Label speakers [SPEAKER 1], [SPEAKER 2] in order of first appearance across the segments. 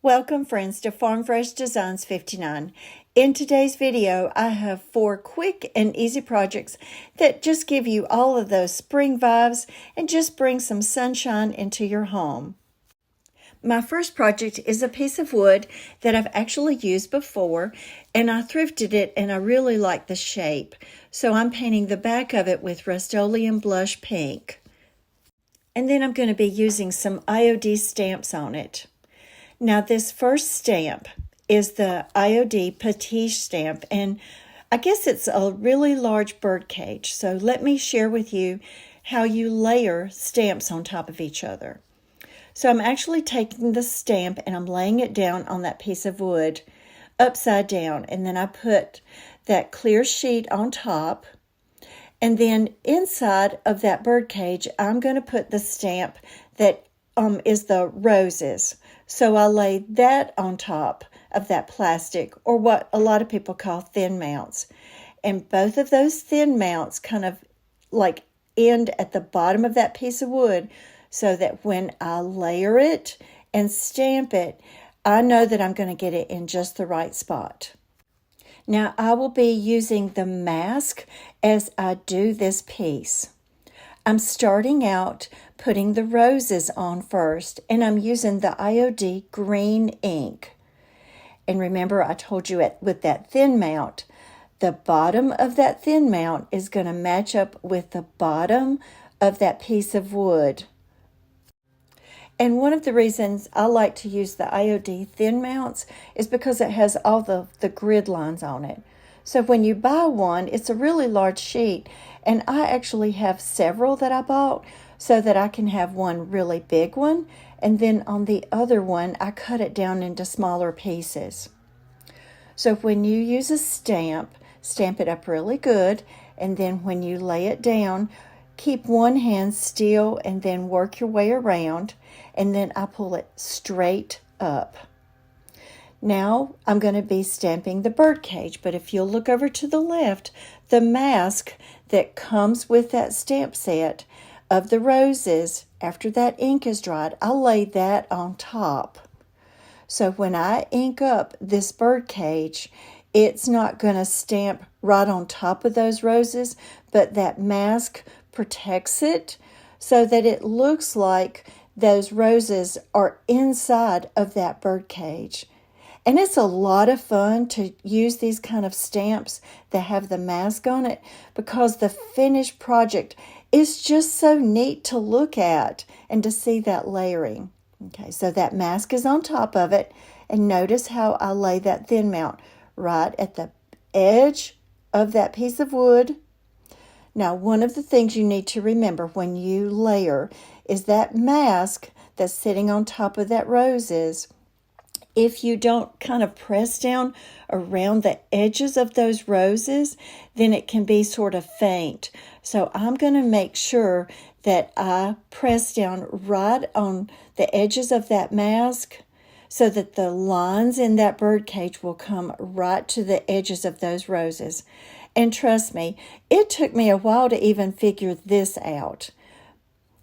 [SPEAKER 1] Welcome friends to Farm Fresh Designs 59. In today's video, I have 4 quick and easy projects that just give you all of those spring vibes and just bring some sunshine into your home. My first project is a piece of wood that I've actually used before, and I thrifted it and I really like the shape. So I'm painting the back of it with Rust-Oleum Blush Pink. And then I'm going to be using some IOD stamps on it. Now this first stamp is the IOD Patishe stamp, and I guess it's a really large bird cage. So let me share with you how you layer stamps on top of each other. So I'm actually taking the stamp and I'm laying it down on that piece of wood upside down, and then I put that clear sheet on top, and then inside of that bird cage I'm going to put the stamp that is the roses. So I laid that on top of that plastic, or what a lot of people call thin mounts. And both of those thin mounts kind of like end at the bottom of that piece of wood, so that when I layer it and stamp it, I know that I'm going to get it in just the right spot. Now I will be using the mask as I do this piece. I'm starting out putting the roses on first, and I'm using the IOD green ink. And remember, I told you with that thin mount, the bottom of that thin mount is going to match up with the bottom of that piece of wood. And one of the reasons I like to use the IOD thin mounts is because it has all the grid lines on it. So when you buy one, it's a really large sheet, and I actually have several that I bought so that I can have one really big one, and then on the other one I cut it down into smaller pieces. So when you use a stamp it up really good, and then when you lay it down, keep one hand still and then work your way around, and then I pull it straight up. Now I'm going to be stamping the bird cage, but if you'll look over to the left, the mask that comes with that stamp set of the roses, after that ink is dried, I'll lay that on top. So when I ink up this bird cage, it's not going to stamp right on top of those roses, but that mask protects it so that it looks like those roses are inside of that bird cage. And it's a lot of fun to use these kind of stamps that have the mask on it, because the finished project is just so neat to look at and to see that layering. Okay, so that mask is on top of it, and notice how I lay that thin mount right at the edge of that piece of wood. Now, one of the things you need to remember when you layer is that mask that's sitting on top of that roses. If you don't kind of press down around the edges of those roses, then it can be sort of faint. So I'm going to make sure that I press down right on the edges of that mask so that the lines in that bird cage will come right to the edges of those roses. And trust me, it took me a while to even figure this out,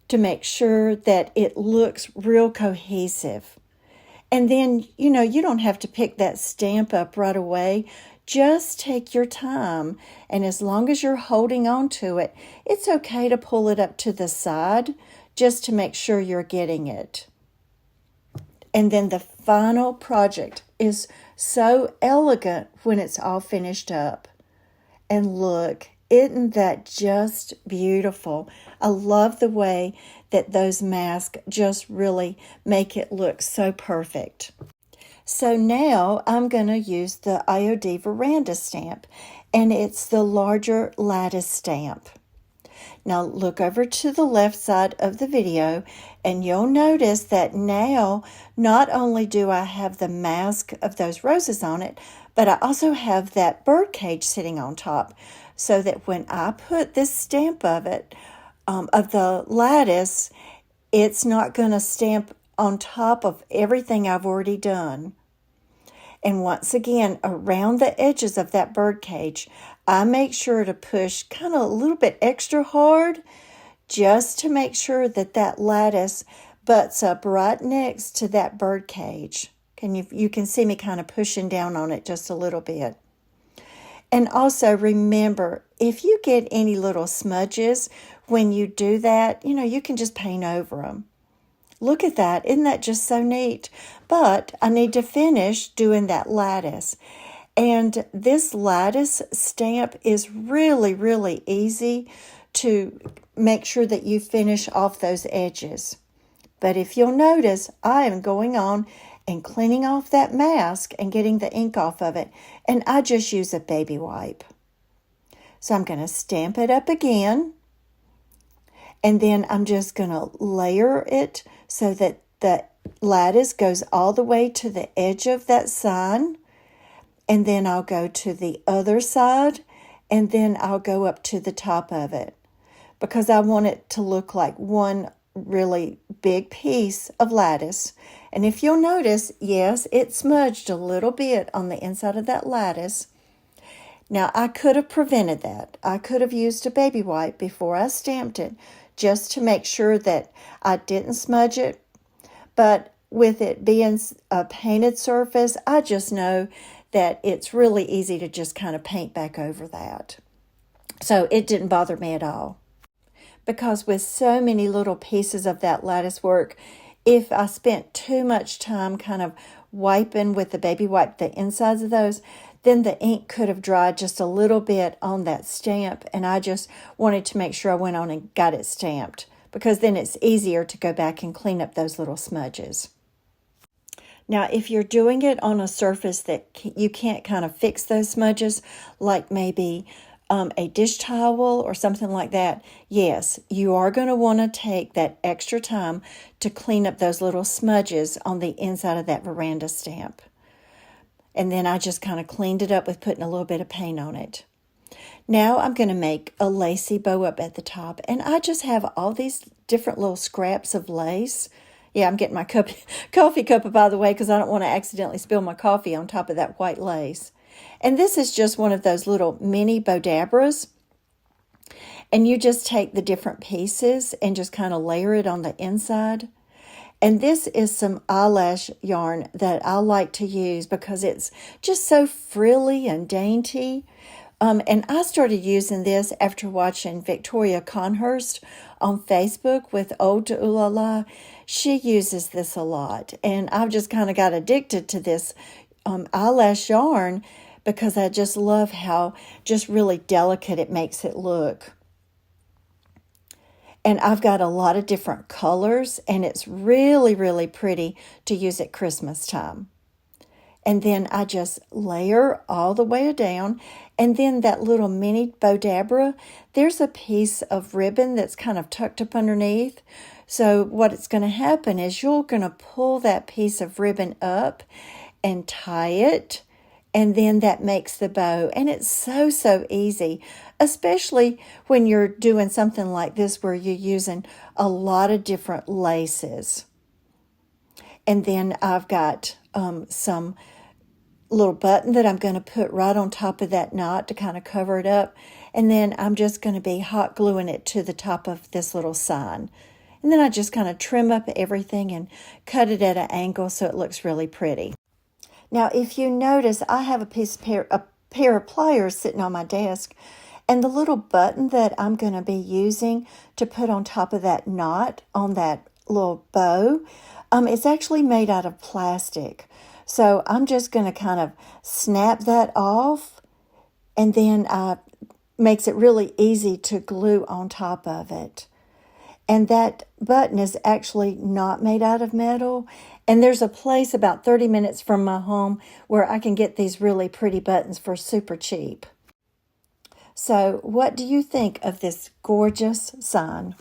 [SPEAKER 1] to make sure that it looks real cohesive. And then, you don't have to pick that stamp up right away. Just take your time. And as long as you're holding on to it, it's okay to pull it up to the side just to make sure you're getting it. And then the final project is so elegant when it's all finished up. And look, isn't that just beautiful? I love the way that those masks just really make it look so perfect. So now I'm going to use the IOD Veranda stamp, and it's the larger lattice stamp. Now look over to the left side of the video, and you'll notice that now not only do I have the mask of those roses on it, but I also have that bird cage sitting on top, so that when I put this stamp of it, of the lattice, it's not going to stamp on top of everything I've already done. And once again, around the edges of that bird cage, I make sure to push kind of a little bit extra hard, just to make sure that that lattice butts up right next to that bird cage. You can see me kind of pushing down on it just a little bit. And also remember, if you get any little smudges when you do that, you can just paint over them. Look at that. Isn't that just so neat? But I need to finish doing that lattice. And this lattice stamp is really, really easy to make sure that you finish off those edges. But if you'll notice, I am going on and cleaning off that mask and getting the ink off of it. And I just use a baby wipe. So I'm going to stamp it up again. And then I'm just going to layer it so that the lattice goes all the way to the edge of that sign. And then I'll go to the other side. And then I'll go up to the top of it, because I want it to look like one really big piece of lattice. And if you'll notice, yes, it smudged a little bit on the inside of that lattice. Now, I could have prevented that. I could have used a baby wipe before I stamped it just to make sure that I didn't smudge it. But with it being a painted surface, I just know that it's really easy to just kind of paint back over that. So it didn't bother me at all. Because with so many little pieces of that lattice work, if I spent too much time kind of wiping with the baby wipe the insides of those, then the ink could have dried just a little bit on that stamp, and I just wanted to make sure I went on and got it stamped, because then it's easier to go back and clean up those little smudges. Now, if you're doing it on a surface that you can't kind of fix those smudges, like maybe a dish towel or something like that, yes, you are going to want to take that extra time to clean up those little smudges on the inside of that Veranda stamp. And then I just kind of cleaned it up with putting a little bit of paint on it. Now I'm going to make a lacy bow up at the top, and I just have all these different little scraps of lace. Yeah, I'm getting my coffee cup up out of the way because I don't want to accidentally spill my coffee on top of that white lace. And this is just one of those little mini bodabras. And you just take the different pieces and just kind of layer it on the inside. And this is some eyelash yarn that I like to use because it's just so frilly and dainty. And I started using this after watching Victoria Conhurst on Facebook with Ode to Ooh La La. She uses this a lot. And I've just kind of got addicted to this eyelash yarn because I just love how just really delicate it makes it look. And I've got a lot of different colors, and it's really, really pretty to use at Christmas time. And then I just layer all the way down. And then that little mini bodabra, there's a piece of ribbon that's kind of tucked up underneath. So what's going to happen is you're going to pull that piece of ribbon up and tie it. And then that makes the bow. And it's so, so easy, especially when you're doing something like this where you're using a lot of different laces. And then I've got some little button that I'm going to put right on top of that knot to kind of cover it up. And then I'm just going to be hot gluing it to the top of this little sign. And then I just kind of trim up everything and cut it at an angle so it looks really pretty. Now, if you notice, I have a pair of pliers sitting on my desk, and the little button that I'm going to be using to put on top of that knot on that little bow, it's actually made out of plastic. So I'm just going to kind of snap that off, and then makes it really easy to glue on top of it. And that button is actually not made out of metal. And there's a place about 30 minutes from my home where I can get these really pretty buttons for super cheap. So what do you think of this gorgeous sign?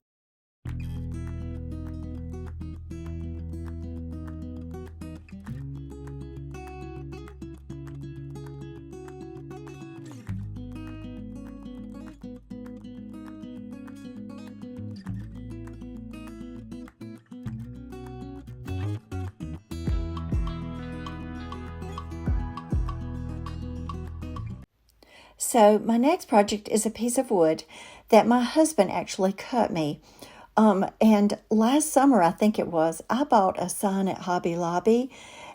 [SPEAKER 1] So my next project is a piece of wood that my husband actually cut me. And last summer, I think it was, I bought a sign at Hobby Lobby,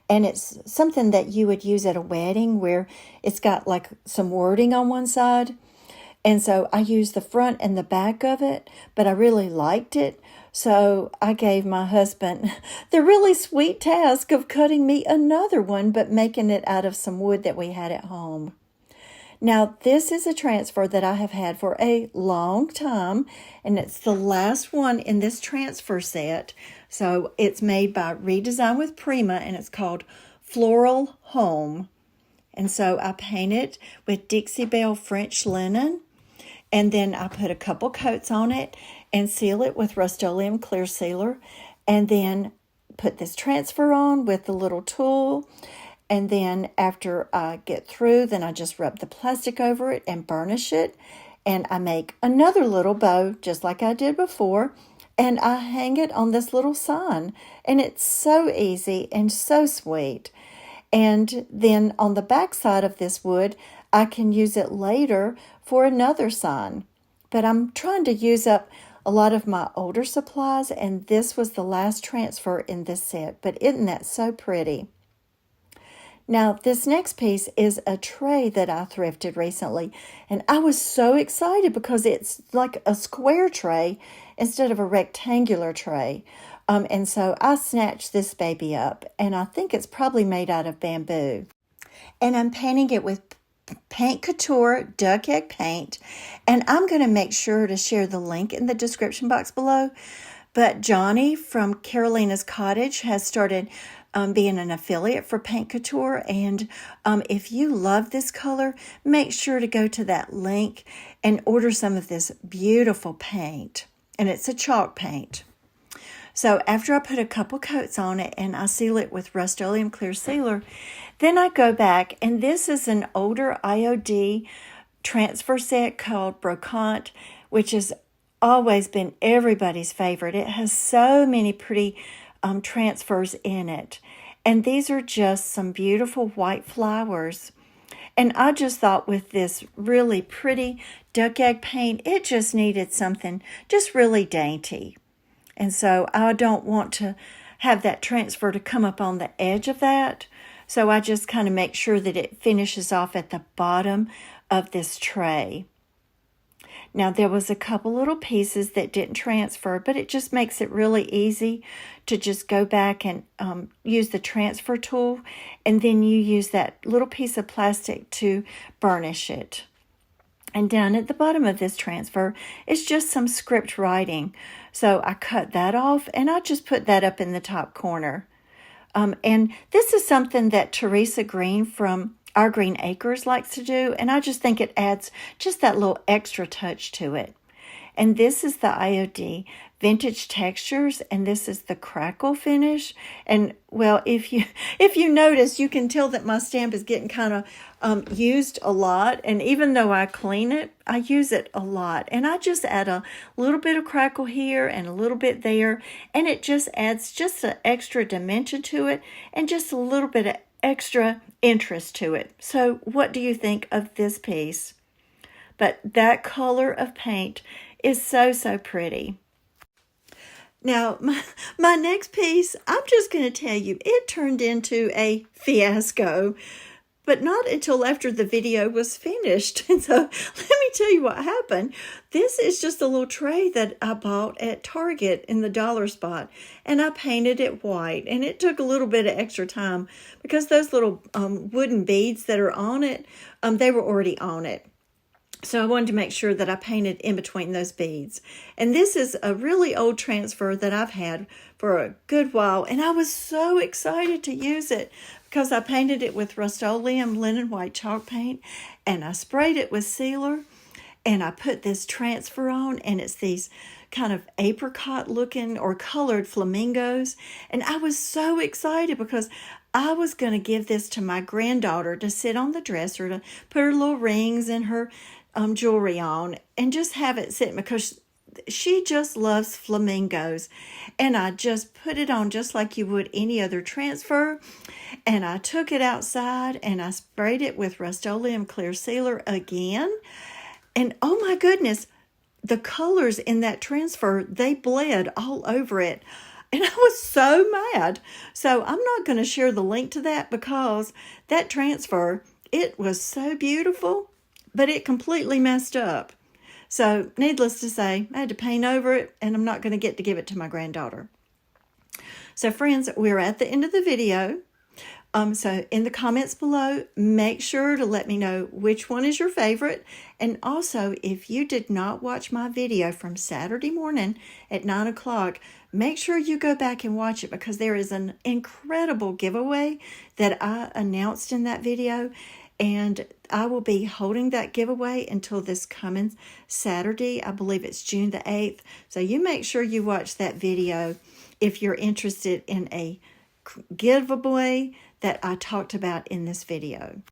[SPEAKER 1] And it's something that you would use at a wedding where it's got like some wording on one side. And so I used the front and the back of it, but I really liked it. So I gave my husband the really sweet task of cutting me another one, but making it out of some wood that we had at home. Now, this is a transfer that I have had for a long time, and it's the last one in this transfer set. So it's made by Redesign with Prima, and it's called Floral Home. And so I paint it with Dixie Belle French linen. And then I put a couple coats on it and seal it with Rust-Oleum clear sealer. And then put this transfer on with the little tool. And then after I get through, then I just rub the plastic over it and burnish it. And I make another little bow just like I did before. And I hang it on this little sign. And it's so easy and so sweet. And then on the back side of this wood, I can use it later for another sign. But I'm trying to use up a lot of my older supplies, and this was the last transfer in this set. But isn't that so pretty? Now, this next piece is a tray that I thrifted recently, and I was so excited because it's like a square tray instead of a rectangular tray. And so I snatched this baby up, and I think it's probably made out of bamboo. And I'm painting it with Paint Couture Duck Egg paint, and I'm going to make sure to share the link in the description box below. But Johnny from Carolina's Cottage has started being an affiliate for Paint Couture, and if you love this color, make sure to go to that link and order some of this beautiful paint. And it's a chalk paint. So after I put a couple coats on it and I seal it with Rust-Oleum clear sealer, then I go back, and this is an older IOD transfer set called Brocante, which has always been everybody's favorite. It has so many pretty transfers in it. And these are just some beautiful white flowers. And I just thought with this really pretty duck egg paint, it just needed something just really dainty. And so I don't want to have that transfer to come up on the edge of that. So I just kind of make sure that it finishes off at the bottom of this tray. Now, there was a couple little pieces that didn't transfer, but it just makes it really easy to just go back and use the transfer tool, and then you use that little piece of plastic to burnish it. And down at the bottom of this transfer is just some script writing. So I cut that off, and I just put that up in the top corner. And this is something that Teresa Green from Our Green Acres likes to do, and I just think it adds just that little extra touch to it. And this is the IOD Vintage Textures, and this is the crackle finish. And well, if you notice, you can tell that my stamp is getting kind of used a lot. And even though I clean it, I use it a lot. And I just add a little bit of crackle here and a little bit there, and it just adds just an extra dimension to it and just a little bit of extra interest to it. So what do you think of this piece? But that color of paint is so pretty. Now, my next piece, I'm just going to tell you, it turned into a fiasco, but not until after the video was finished. And so let me tell you what happened. This is just a little tray that I bought at Target in the dollar spot, and I painted it white. And it took a little bit of extra time because those little wooden beads that are on it, they were already on it. So I wanted to make sure that I painted in between those beads. And this is a really old transfer that I've had for a good while. And I was so excited to use it because I painted it with Rust-Oleum linen white chalk paint. And I sprayed it with sealer. And I put this transfer on. And it's these kind of apricot looking or colored flamingos. And I was so excited because I was going to give this to my granddaughter to sit on the dresser, to put her little rings and her jewelry on, and just have it sit because she just loves flamingos. And I just put it on just like you would any other transfer. And I took it outside and I sprayed it with Rust-Oleum clear sealer again. And oh my goodness, the colors in that transfer, they bled all over it. And I was so mad. So I'm not going to share the link to that because that transfer, it was so beautiful, but it completely messed up. So needless to say, I had to paint over it, and I'm not going to get to give it to my granddaughter. So friends, we're at the end of the video. So in the comments below, make sure to let me know which one is your favorite. And also, if you did not watch my video from Saturday morning at 9 o'clock, make sure you go back and watch it because there is an incredible giveaway that I announced in that video. And I will be holding that giveaway until this coming Saturday. I believe it's June the 8th. So you make sure you watch that video if you're interested in a giveaway that I talked about in this video.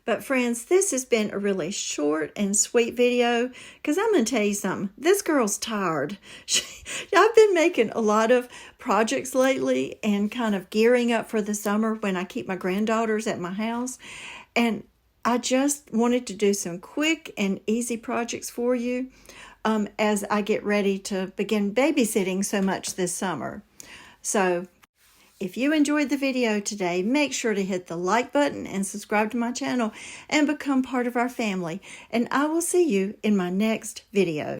[SPEAKER 1] But friends, this has been a really short and sweet video because I'm going to tell you something. This girl's tired. I've been making a lot of projects lately and kind of gearing up for the summer when I keep my granddaughters at my house. And I just wanted to do some quick and easy projects for you as I get ready to begin babysitting so much this summer. So if you enjoyed the video today, make sure to hit the like button and subscribe to my channel and become part of our family. And I will see you in my next video.